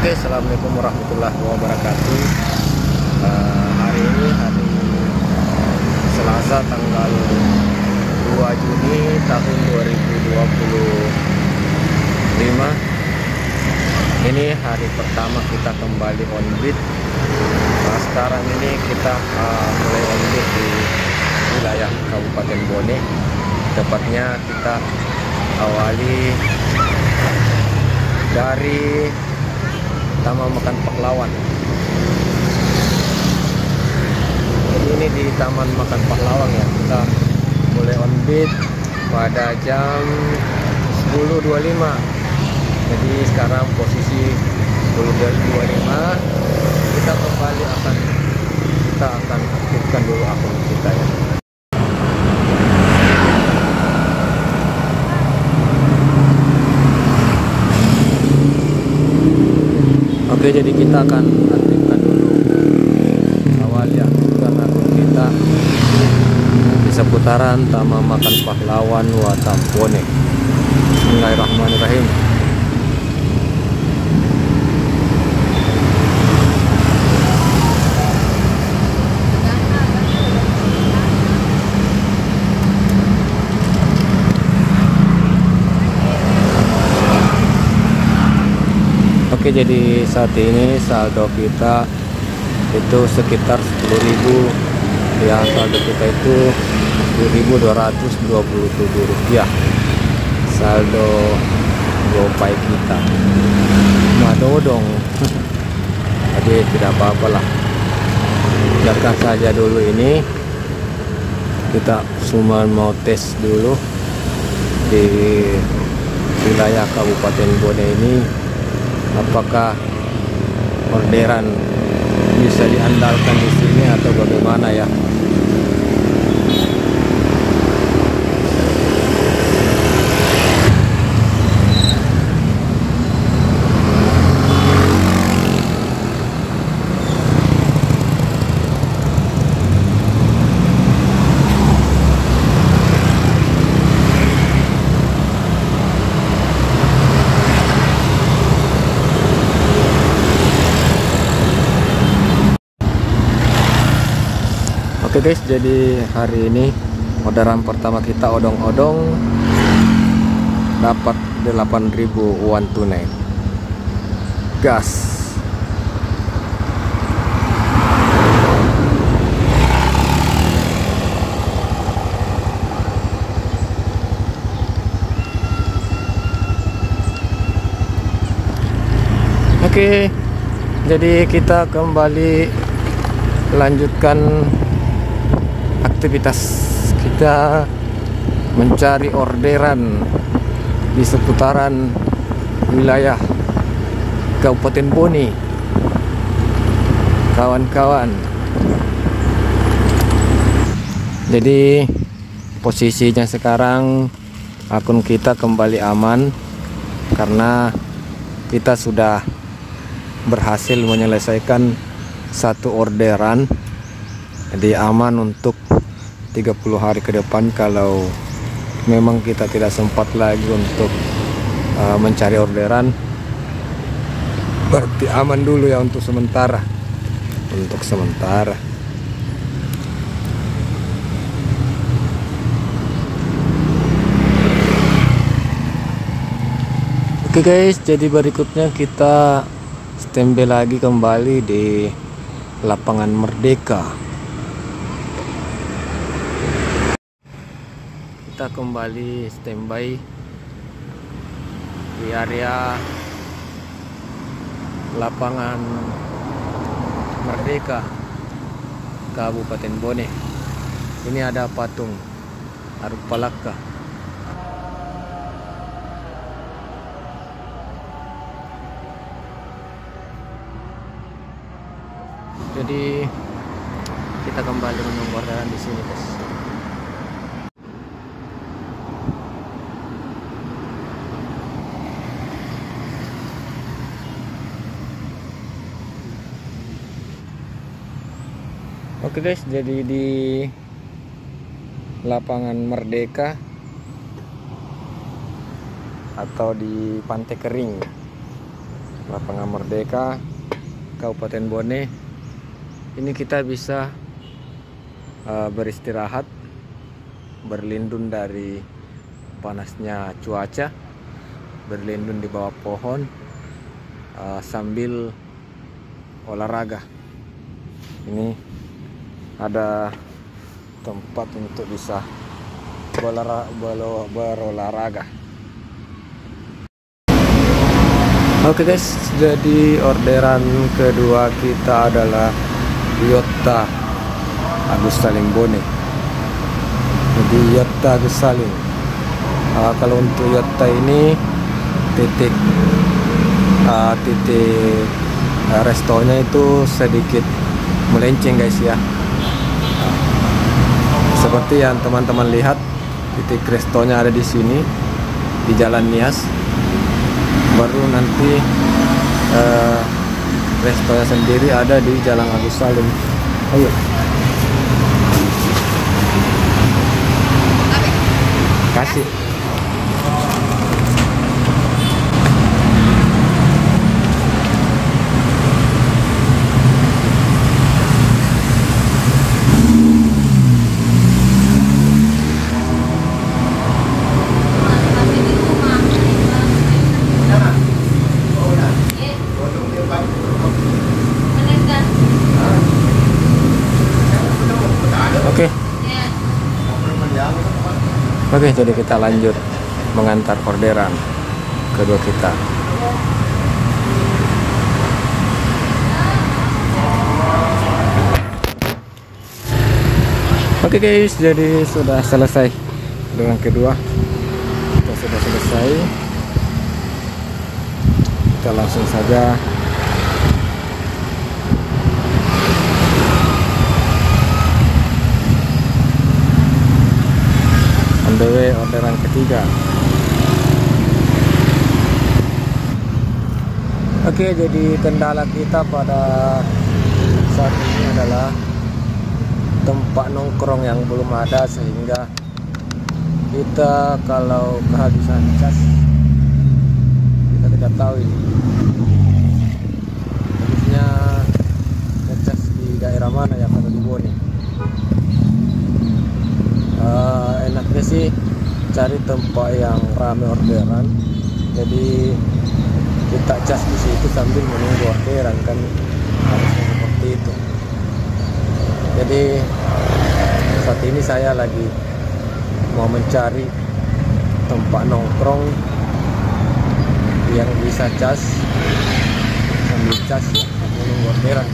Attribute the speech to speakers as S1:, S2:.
S1: Oke, assalamualaikum warahmatullahi wabarakatuh. Hari ini hari Selasa tanggal 2 Juni tahun 2025. Ini hari pertama kita kembali on beat. Sekarang ini kita mulai on beat di wilayah Kabupaten Bone. Tepatnya kita awali dari Taman Makan Pahlawan. Jadi ini di Taman Makan Pahlawan ya, kita mulai on beat pada jam 10.25. Jadi sekarang posisi 10.25, kita kembali kita akan aktifkan dulu akun kita ya. Oke, jadi kita akan aktifkan dulu awal ya, aktifkan akun kita di seputaran Taman Makan Pahlawan Watampone. Bismillahirrahmanirrahim. Oke, jadi saat ini saldo kita itu sekitar 10.000 ya, saldo kita itu 10.227 rupiah saldo GoPay kita. Waduh dong. Jadi tidak apa-apalah, biarkan saja dulu. Ini kita cuma mau tes dulu di wilayah Kabupaten Bone ini, apakah orderan bisa diandalkan di sini atau bagaimana ya. Oke guys, jadi hari ini orderan pertama kita odong-odong dapat 8.000 uang tunai. Gas. Oke, jadi kita kembali lanjutkan aktivitas kita mencari orderan di seputaran wilayah Kabupaten Bone, kawan-kawan. Jadi posisinya sekarang akun kita kembali aman karena kita sudah berhasil menyelesaikan satu orderan. Jadi aman untuk 30 hari ke depan. Kalau memang kita tidak sempat lagi untuk mencari orderan, berarti aman dulu ya untuk sementara. Oke guys, jadi berikutnya kita standby lagi kembali di Lapangan Merdeka. Kita kembali standby di area Lapangan Merdeka Kabupaten Bone. Ini ada patung Arupalaka. Jadi kita kembali menunggu orderan di sini guys. Oke guys, jadi di Lapangan Merdeka atau di Pantai Kering Lapangan Merdeka, Kabupaten Bone. Ini kita bisa beristirahat, berlindung dari panasnya cuaca, berlindung di bawah pohon sambil olahraga. Ini ada tempat untuk bisa berolahraga. Oke guys, jadi orderan kedua kita adalah Toyota Agus Salim Bone. Jadi Toyota Agus Salim. Kalau untuk Toyota ini titik restonya itu sedikit melenceng guys ya. Seperti yang teman-teman lihat, titik restonya ada di sini di Jalan Nias. Baru nanti restonya sendiri ada di Jalan Agus Salim. Ayo. Kasih. Oke, jadi kita lanjut mengantar orderan kedua kita. Oke guys, jadi sudah selesai dengan kedua. Kita sudah selesai. Kita langsung saja orderan ketiga. Oke, jadi kendala kita pada saat ini adalah tempat nongkrong yang belum ada, sehingga kita kalau kehabisan cas kita tidak tahu ini habisnya ngecas di daerah mana ya kalau di Bone. Enaknya sih cari tempat yang ramai orderan, jadi kita cas di situ sambil menunggu orderan, kan harusnya seperti itu. Jadi saat ini saya lagi mau mencari tempat nongkrong yang bisa cas sambil cas ya, menunggu orderan.